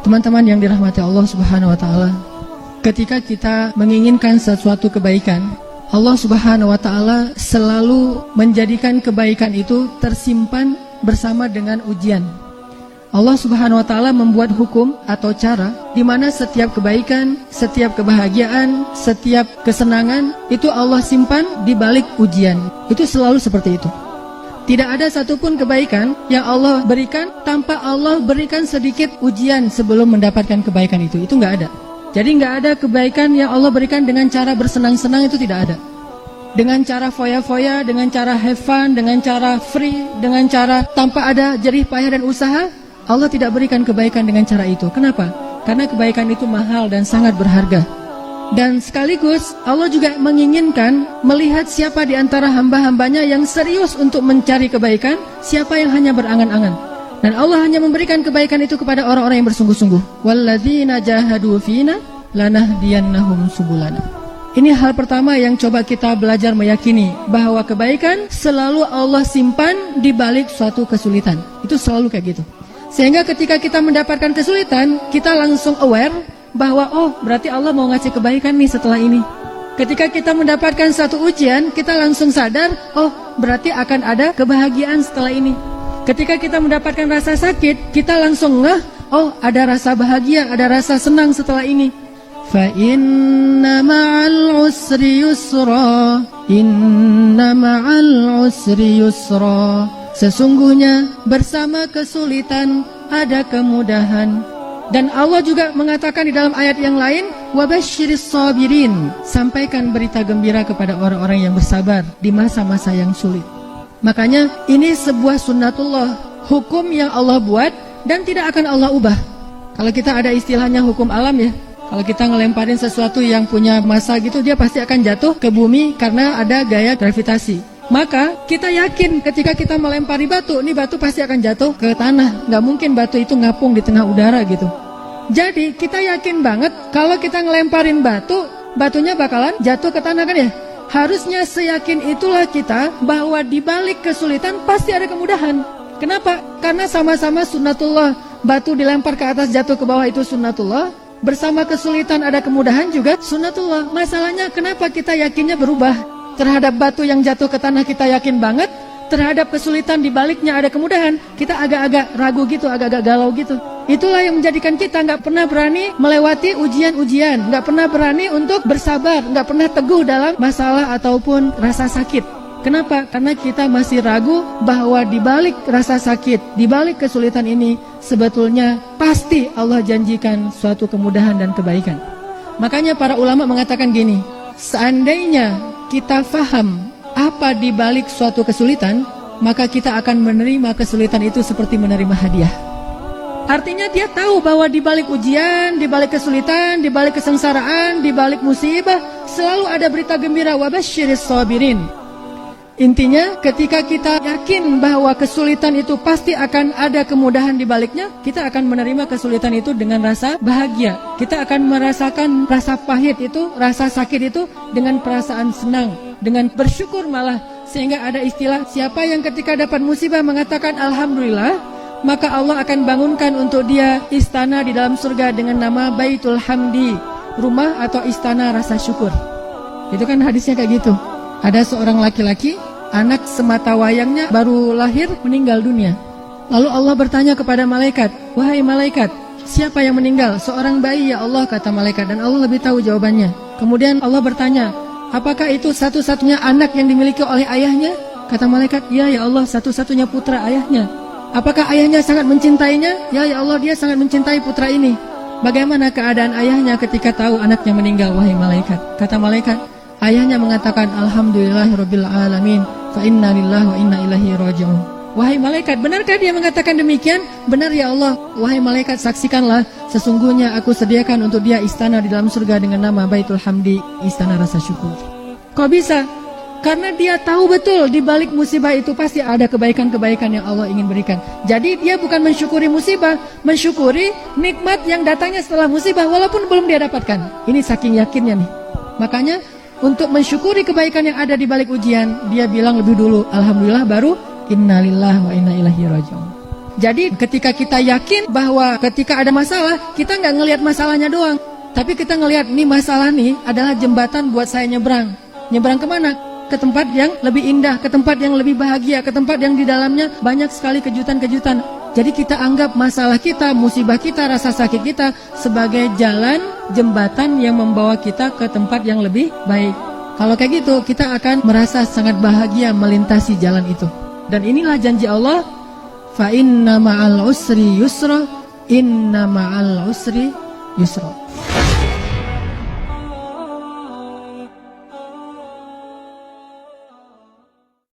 Teman-teman yang dirahmati Allah Subhanahu wa taala, ketika kita menginginkan sesuatu kebaikan, Allah Subhanahu wa taala selalu menjadikan kebaikan itu tersimpan bersama dengan ujian. Allah Subhanahu wa taala membuat hukum atau cara di mana setiap kebaikan, setiap kebahagiaan, setiap kesenangan itu Allah simpan di balik ujian. Itu selalu seperti itu. Tidak ada satupun kebaikan yang Allah berikan tanpa Allah berikan sedikit ujian sebelum mendapatkan kebaikan itu. Itu nggak ada. Jadi nggak ada kebaikan yang Allah berikan dengan cara bersenang-senang, itu tidak ada. Dengan cara foya-foya, dengan cara have fun, dengan cara free, dengan cara tanpa ada jerih payah dan usaha, Allah tidak berikan kebaikan dengan cara itu. Kenapa? Karena kebaikan itu mahal dan sangat berharga. Dan sekaligus Allah juga menginginkan melihat siapa di antara hamba-hambanya yang serius untuk mencari kebaikan, siapa yang hanya berangan-angan. Dan Allah hanya memberikan kebaikan itu kepada orang-orang yang bersungguh-sungguh. Walladzina jahadu fina lanahdiyannahum subulana. Ini hal pertama yang coba kita belajar meyakini, bahwa kebaikan selalu Allah simpan di balik suatu kesulitan. Itu selalu kayak gitu. Sehingga ketika kita mendapatkan kesulitan, kita langsung aware bahwa oh, berarti Allah mau ngasih kebaikan nih setelah ini. Ketika kita mendapatkan satu ujian, kita langsung sadar, oh, berarti akan ada kebahagiaan setelah ini. Ketika kita mendapatkan rasa sakit, kita langsung ngeh, oh, ada rasa bahagia, ada rasa senang setelah ini. Fa inna ma'al usri yusra, inna ma'al usri yusra. Sesungguhnya bersama kesulitan ada kemudahan. Dan Allah juga mengatakan di dalam ayat yang lain, wabasyiris sabirin, sampaikan berita gembira kepada orang-orang yang bersabar di masa-masa yang sulit. Makanya ini sebuah sunnatullah, hukum yang Allah buat dan tidak akan Allah ubah. Kalau kita ada istilahnya hukum alam ya, kalau kita ngelemparin sesuatu yang punya massa gitu, dia pasti akan jatuh ke bumi karena ada gaya gravitasi. Maka kita yakin ketika kita melempari batu, ini batu pasti akan jatuh ke tanah. Nggak mungkin batu itu ngapung di tengah udara gitu. Jadi kita yakin banget kalau kita ngelemparin batu, batunya bakalan jatuh ke tanah kan ya. Harusnya seyakin itulah kita bahwa di balik kesulitan pasti ada kemudahan. Kenapa? Karena sama-sama sunnatullah. Batu dilempar ke atas jatuh ke bawah itu sunnatullah. Bersama kesulitan ada kemudahan juga sunnatullah. Masalahnya kenapa kita yakinnya berubah? Terhadap batu yang jatuh ke tanah kita yakin banget, terhadap kesulitan di baliknya ada kemudahan, kita agak-agak ragu gitu, agak-agak galau gitu. Itulah yang menjadikan kita nggak pernah berani melewati ujian-ujian, nggak pernah berani untuk bersabar, nggak pernah teguh dalam masalah ataupun rasa sakit. Kenapa? Karena kita masih ragu bahwa di balik rasa sakit, di balik kesulitan ini, sebetulnya pasti Allah janjikan suatu kemudahan dan kebaikan. Makanya para ulama mengatakan gini, seandainya kita faham apa di balik suatu kesulitan, maka kita akan menerima kesulitan itu seperti menerima hadiah. Artinya dia tahu bahwa di balik ujian, di balik kesulitan, di balik kesengsaraan, di balik musibah, selalu ada berita gembira, wabasyiris sabirin. Intinya ketika kita yakin bahwa kesulitan itu pasti akan ada kemudahan di baliknya, kita akan menerima kesulitan itu dengan rasa bahagia. Kita akan merasakan rasa pahit itu, rasa sakit itu dengan perasaan senang, dengan bersyukur malah. Sehingga ada istilah, siapa yang ketika dapat musibah mengatakan alhamdulillah, maka Allah akan bangunkan untuk dia istana di dalam surga dengan nama Baitul Hamdi, rumah atau istana rasa syukur. Itu kan hadisnya kayak gitu. Ada seorang laki-laki, anak semata wayangnya baru lahir meninggal dunia. Lalu Allah bertanya kepada malaikat, wahai malaikat, siapa yang meninggal? Seorang bayi ya Allah, kata malaikat, dan Allah lebih tahu jawabannya. Kemudian Allah bertanya, apakah itu satu-satunya anak yang dimiliki oleh ayahnya? Kata malaikat, ya Allah, satu-satunya putra ayahnya. Apakah ayahnya sangat mencintainya? Ya Allah, dia sangat mencintai putra ini. Bagaimana keadaan ayahnya ketika tahu anaknya meninggal, wahai malaikat? Kata malaikat, ayahnya mengatakan alhamdulillahirabbil alamin fa inna lillahi wa inna ilaihi raji'un. Wahai malaikat, benarkah dia mengatakan demikian? Benar ya Allah. Wahai malaikat, saksikanlah, sesungguhnya aku sediakan untuk dia istana di dalam surga dengan nama Baitul Hamdi, istana rasa syukur. Kok bisa? Karena dia tahu betul di balik musibah itu pasti ada kebaikan-kebaikan yang Allah ingin berikan. Jadi dia bukan mensyukuri musibah, mensyukuri nikmat yang datangnya setelah musibah walaupun belum dia dapatkan. Ini saking yakinnya nih. Makanya untuk mensyukuri kebaikan yang ada di balik ujian, dia bilang lebih dulu alhamdulillah, baru innalillahi wa inna ilaihi raji'un. Jadi ketika kita yakin bahwa ketika ada masalah, kita nggak ngelihat masalahnya doang, tapi kita ngelihat nih masalah nih adalah jembatan buat saya nyebrang. Nyebrang kemana? Ke tempat yang lebih indah, ke tempat yang lebih bahagia, ke tempat yang di dalamnya banyak sekali kejutan-kejutan. Jadi kita anggap masalah kita, musibah kita, rasa sakit kita sebagai jalan, jembatan yang membawa kita ke tempat yang lebih baik. Kalau kayak gitu, kita akan merasa sangat bahagia melintasi jalan itu. Dan inilah janji Allah, fa inna ma'al usri yusra, inna ma'al usri yusra.